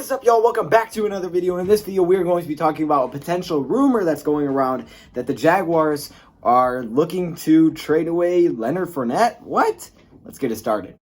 What is up, y'all? Welcome back to another video. In this video, we're going to be talking about a potential rumor that's going around that the Jaguars are looking to trade away Leonard Fournette. What? Let's get it started.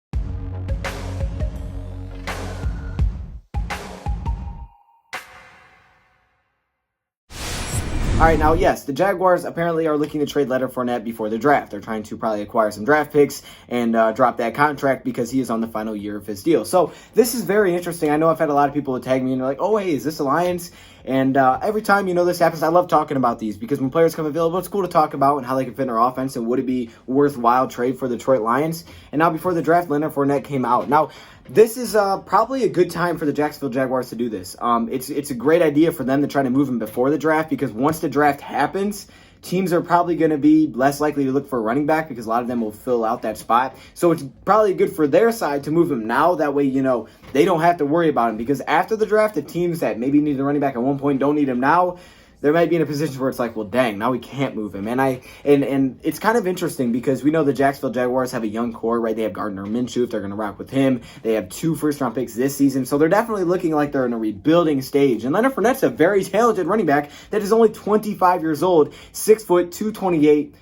All right, now, yes, the Jaguars apparently are looking to trade Leonard Fournette before the draft. They're trying to probably acquire some draft picks and drop that contract because he is on the final year of his deal. So this is very interesting. I know I've had a lot of people tag me and they're like, oh, hey, is this Alliance? And every time, this happens, I love talking about these because when players come available, it's cool to talk about and how they can fit in our offense and would it be worthwhile trade for the Detroit Lions. And now before the draft, Leonard Fournette came out. Now, this is probably a good time for the Jacksonville Jaguars to do this. It's a great idea for them to try to move him before the draft because once the draft happens, teams are probably going to be less likely to look for a running back because a lot of them will fill out that spot. So it's probably good for their side to move him now. That way, they don't have to worry about him because after the draft, the teams that maybe needed a running back at one point don't need him now. There might be in a position where it's like, well, dang, now we can't move him. And it's kind of interesting because we know the Jacksonville Jaguars have a young core, right? They have Gardner Minshew if they're going to rock with him. They have 2 first-round picks this season. So they're definitely looking like they're in a rebuilding stage. And Leonard Fournette's a very talented running back that is only 25 years old, 6 foot, 228,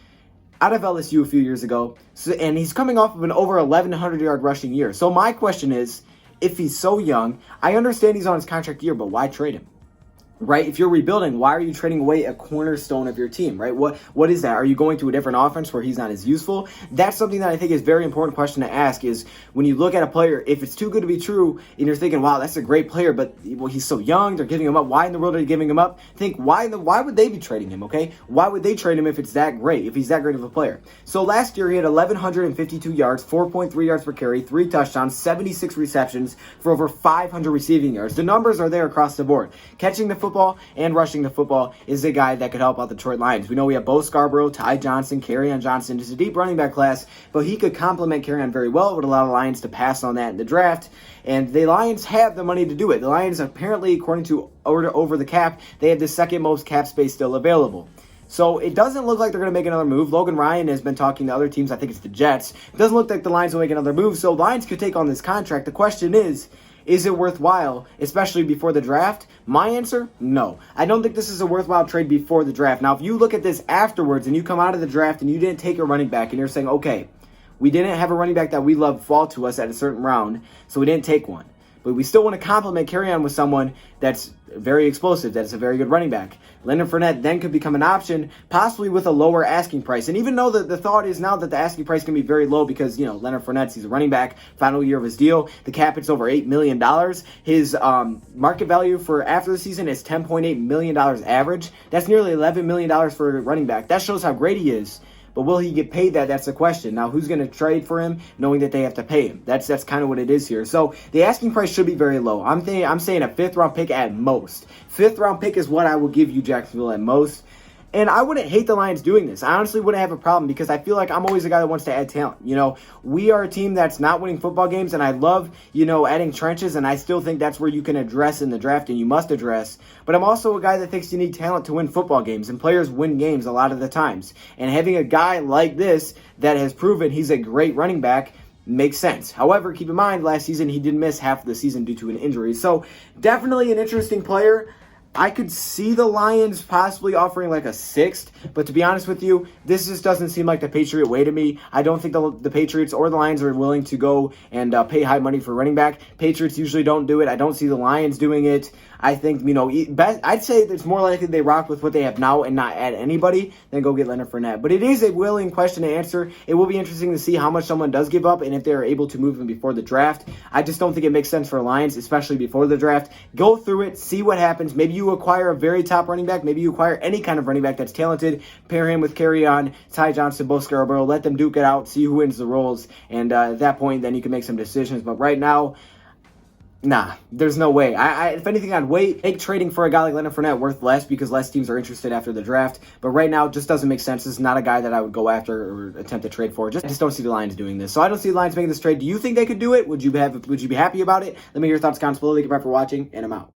out of LSU a few years ago. And he's coming off of an over 1,100-yard rushing year. So my question is, if he's so young, I understand he's on his contract year, but why trade him? Right? If you're rebuilding, why are you trading away a cornerstone of your team, right? What is that? Are you going to a different offense where he's not as useful? That's something that I think is a very important question to ask is when you look at a player, if it's too good to be true and you're thinking, wow, that's a great player, but he's so young, they're giving him up. Why in the world are they giving him up? Think, why would they be trading him, okay? Why would they trade him if it's that great, if he's that great of a player? So last year he had 1,152 yards, 4.3 yards per carry, 3 touchdowns, 76 receptions for over 500 receiving yards. The numbers are there across the board. Catching the football and rushing the football is a guy that could help out the Detroit Lions. We know we have Bo Scarborough, Ty Johnson, Kerryon Johnson. It's a deep running back class, but he could complement Kerryon very well. It would allow the Lions to pass on that in the draft, and the Lions have the money to do it. The Lions apparently, according to Over the Cap, they have the second most cap space still available. So it doesn't look like they're going to make another move. Logan Ryan has been talking to other teams. I think it's the Jets. It doesn't look like the Lions will make another move, so the Lions could take on this contract. The question is it worthwhile, especially before the draft? My answer, no. I don't think this is a worthwhile trade before the draft. Now, if you look at this afterwards and you come out of the draft and you didn't take a running back and you're saying, okay, we didn't have a running back that we love fall to us at a certain round, so we didn't take one. But we still want to complement Kerryon with someone that's very explosive, that's a very good running back. Leonard Fournette then could become an option, possibly with a lower asking price. And even though the thought is now that the asking price can be very low because, Leonard Fournette, he's a running back, final year of his deal. The cap hits over $8 million. His market value for after the season is $10.8 million average. That's nearly $11 million for a running back. That shows how great he is. But will he get paid that? That's the question. Now, who's going to trade for him knowing that they have to pay him? That's kind of what it is here. So the asking price should be very low. I'm saying a 5th-round pick at most. 5th-round pick is what I will give you, Jacksonville, at most. And I wouldn't hate the Lions doing this. I honestly wouldn't have a problem because I feel like I'm always a guy that wants to add talent. We are a team that's not winning football games, and I love, adding trenches, and I still think that's where you can address in the draft and you must address. But I'm also a guy that thinks you need talent to win football games, and players win games a lot of the times. And having a guy like this that has proven he's a great running back makes sense. However, keep in mind, last season he did miss half of the season due to an injury. So definitely an interesting player. I could see the Lions possibly offering like a 6th, but to be honest with you, this just doesn't seem like the Patriot way to me. I don't think the Patriots or the Lions are willing to go and pay high money for running back. Patriots usually don't do it. I don't see the Lions doing it. I think, I'd say it's more likely they rock with what they have now and not add anybody than go get Leonard Fournette. But it is a willing question to answer. It will be interesting to see how much someone does give up and if they're able to move him before the draft. I just don't think it makes sense for Lions, especially before the draft. Go through it, see what happens. Maybe you acquire a very top running back. Maybe you acquire any kind of running back that's talented. Pair him with Kerryon, Ty Johnson, Bo Scarborough. Let them duke it out, see who wins the roles. And at that point, then you can make some decisions. But right now, nah, there's no way. If anything, I'd wait. Make trading for a guy like Leonard Fournette worth less because less teams are interested after the draft. But right now, it just doesn't make sense. This is not a guy that I would go after or attempt to trade for. I just don't see the Lions doing this. So I don't see the Lions making this trade. Do you think they could do it? Would you be happy about it? Let me hear your thoughts in the comments below. Thank you for watching, and I'm out.